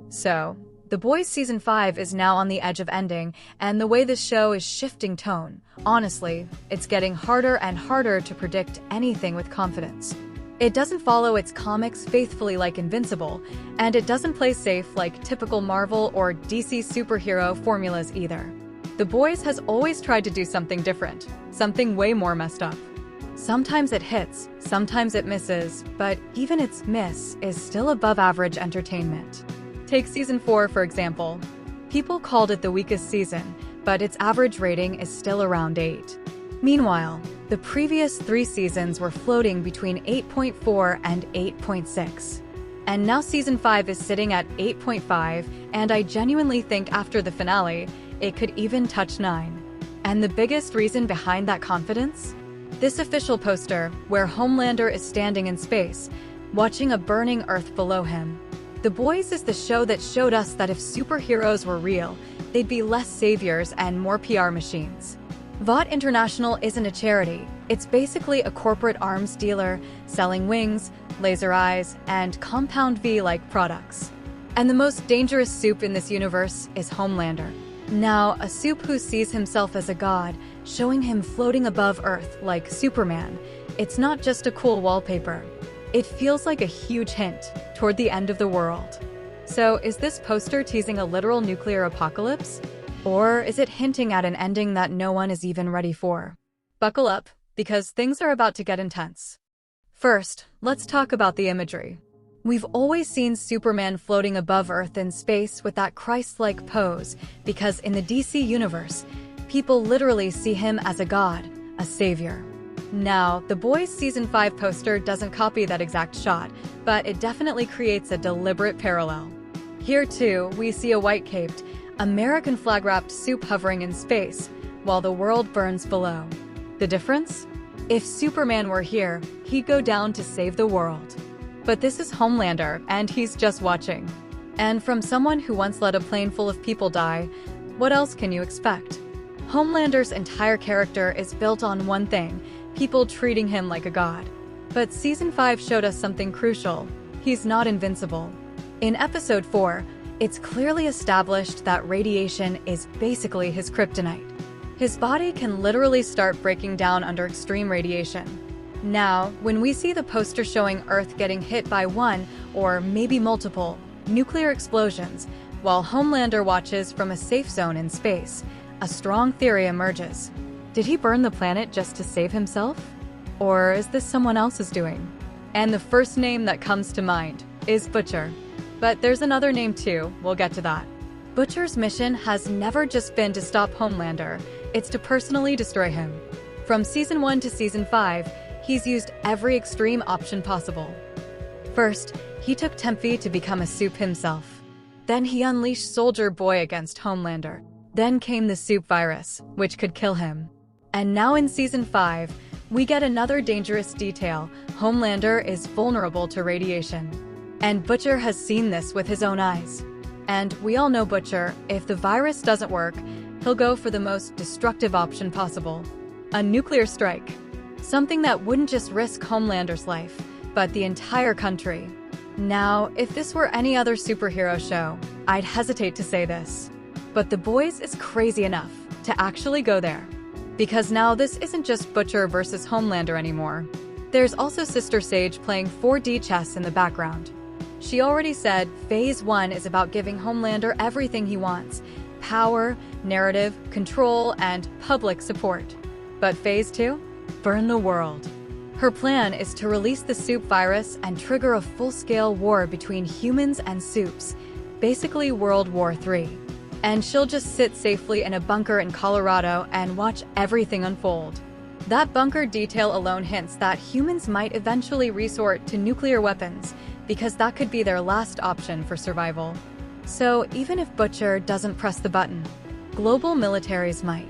So, The Boys Season 5 is now on the edge of ending, and the way this show is shifting tone, honestly, it's getting harder and harder to predict anything with confidence. It doesn't follow its comics faithfully like Invincible, and it doesn't play safe like typical Marvel or DC superhero formulas either. The Boys has always tried to do something different, something way more messed up. Sometimes it hits, sometimes it misses, but even its miss is still above average entertainment. Take Season 4, for example. People called it the weakest season, but its average rating is still around 8. Meanwhile, the previous 3 seasons were floating between 8.4 and 8.6. And now Season 5 is sitting at 8.5, and I genuinely think after the finale, it could even touch 9. And the biggest reason behind that confidence? This official poster, where Homelander is standing in space, watching a burning Earth below him. The Boys is the show that showed us that if superheroes were real, they'd be less saviors and more PR machines. Vought International isn't a charity, it's basically a corporate arms dealer selling wings, laser eyes, and Compound V-like products. And the most dangerous soup in this universe is Homelander. Now, a soup who sees himself as a god, showing him floating above Earth like Superman. It's not just a cool wallpaper. It feels like a huge hint toward the end of the world. So, is this poster teasing a literal nuclear apocalypse? Or is it hinting at an ending that no one is even ready for? Buckle up, because things are about to get intense. First, let's talk about the imagery. We've always seen Superman floating above Earth in space with that Christ-like pose, because in the DC universe, people literally see him as a god, a savior. Now, The Boys Season 5 poster doesn't copy that exact shot, but it definitely creates a deliberate parallel. Here too, we see a white-caped, American flag-wrapped soup hovering in space, while the world burns below. The difference? If Superman were here, he'd go down to save the world. But this is Homelander, and he's just watching. And from someone who once let a plane full of people die, what else can you expect? Homelander's entire character is built on one thing, people treating him like a god. But Season 5 showed us something crucial. He's not invincible. In Episode 4, it's clearly established that radiation is basically his kryptonite. His body can literally start breaking down under extreme radiation. Now, when we see the poster showing Earth getting hit by one, or maybe multiple, nuclear explosions, while Homelander watches from a safe zone in space, a strong theory emerges. Did he burn the planet just to save himself? Or is this someone else's doing? And the first name that comes to mind is Butcher. But there's another name too, we'll get to that. Butcher's mission has never just been to stop Homelander, it's to personally destroy him. From Season 1 to Season 5, he's used every extreme option possible. First, he took Tempe to become a soup himself. Then he unleashed Soldier Boy against Homelander. Then came the soup virus, which could kill him. And now in Season 5, we get another dangerous detail. Homelander is vulnerable to radiation. And Butcher has seen this with his own eyes. And we all know Butcher, if the virus doesn't work, he'll go for the most destructive option possible. A nuclear strike. Something that wouldn't just risk Homelander's life, but the entire country. Now, if this were any other superhero show, I'd hesitate to say this. But The Boys is crazy enough to actually go there. Because now this isn't just Butcher versus Homelander anymore. There's also Sister Sage playing 4D chess in the background. She already said Phase 1 is about giving Homelander everything he wants: power, narrative, control, and public support. But Phase 2? Burn the world. Her plan is to release the soup virus and trigger a full-scale war between humans and soups, basically World War III. And she'll just sit safely in a bunker in Colorado and watch everything unfold. That bunker detail alone hints that humans might eventually resort to nuclear weapons, because that could be their last option for survival. So even if Butcher doesn't press the button, global militaries might.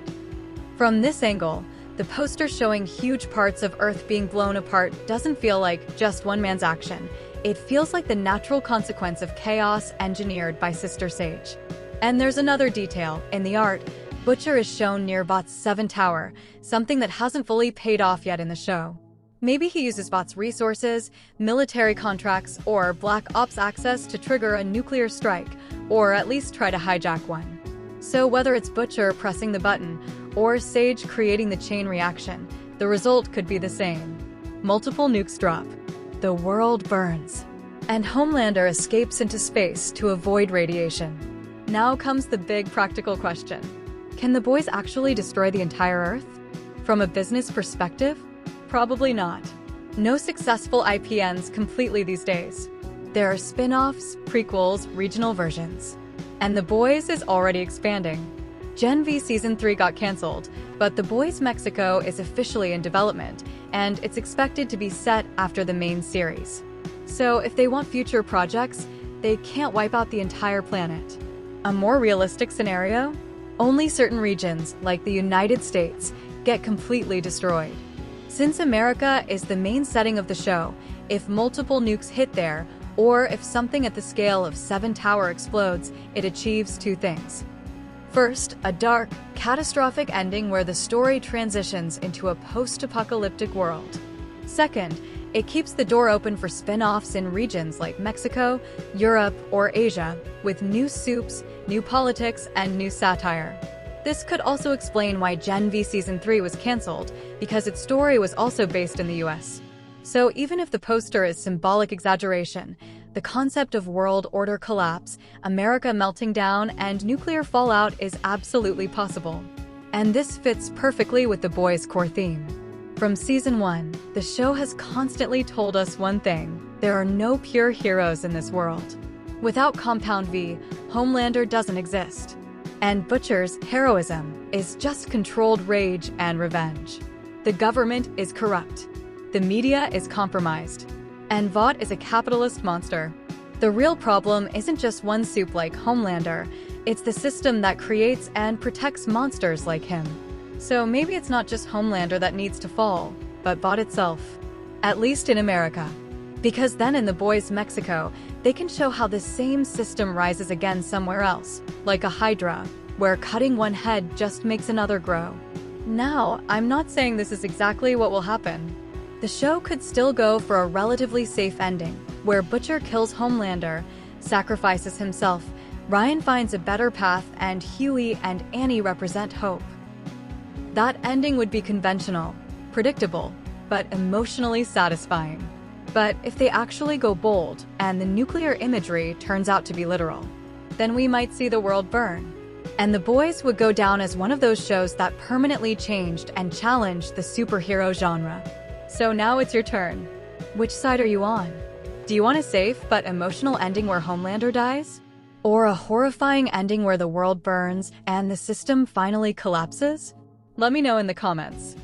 From this angle, the poster showing huge parts of Earth being blown apart doesn't feel like just one man's action. It feels like the natural consequence of chaos engineered by Sister Sage. And there's another detail. In the art, Butcher is shown near Bot's 7 Tower, something that hasn't fully paid off yet in the show. Maybe he uses Vough's resources, military contracts, or Black Ops access to trigger a nuclear strike, or at least try to hijack one. So whether it's Butcher pressing the button, or Sage creating the chain reaction, the result could be the same. Multiple nukes drop. The world burns. And Homelander escapes into space to avoid radiation. Now comes the big practical question. Can the boys actually destroy the entire Earth? From a business perspective? Probably not. No successful IP ends completely these days. There are spin-offs, prequels, regional versions. And The Boys is already expanding. Gen V Season 3 got cancelled, but The Boys Mexico is officially in development, and it's expected to be set after the main series. So if they want future projects, they can't wipe out the entire planet. A more realistic scenario? Only certain regions, like the United States, get completely destroyed. Since America is the main setting of the show, if multiple nukes hit there, or if something at the scale of 7 Tower explodes, it achieves two things. First, a dark, catastrophic ending where the story transitions into a post-apocalyptic world. Second, it keeps the door open for spin-offs in regions like Mexico, Europe, or Asia, with new soups, new politics, and new satire. This could also explain why Gen V Season 3 was cancelled, because its story was also based in the US. So even if the poster is symbolic exaggeration, the concept of world order collapse, America melting down, and nuclear fallout is absolutely possible. And this fits perfectly with The Boys' core theme. From Season 1, the show has constantly told us one thing: there are no pure heroes in this world. Without Compound V, Homelander doesn't exist. And Butcher's heroism is just controlled rage and revenge. The government is corrupt. The media is compromised. And Vought is a capitalist monster. The real problem isn't just one soup like Homelander, it's the system that creates and protects monsters like him. So maybe it's not just Homelander that needs to fall, but Vought itself. At least in America. Because then in The Boys Mexico, they can show how the same system rises again somewhere else, like a hydra, where cutting one head just makes another grow. Now, I'm not saying this is exactly what will happen. The show could still go for a relatively safe ending, where Butcher kills Homelander, sacrifices himself, Ryan finds a better path, and Huey and Annie represent hope. That ending would be conventional, predictable, but emotionally satisfying. But if they actually go bold, and the nuclear imagery turns out to be literal, then we might see the world burn. And The Boys would go down as one of those shows that permanently changed and challenged the superhero genre. So now it's your turn. Which side are you on? Do you want a safe but emotional ending where Homelander dies? Or a horrifying ending where the world burns and the system finally collapses? Let me know in the comments.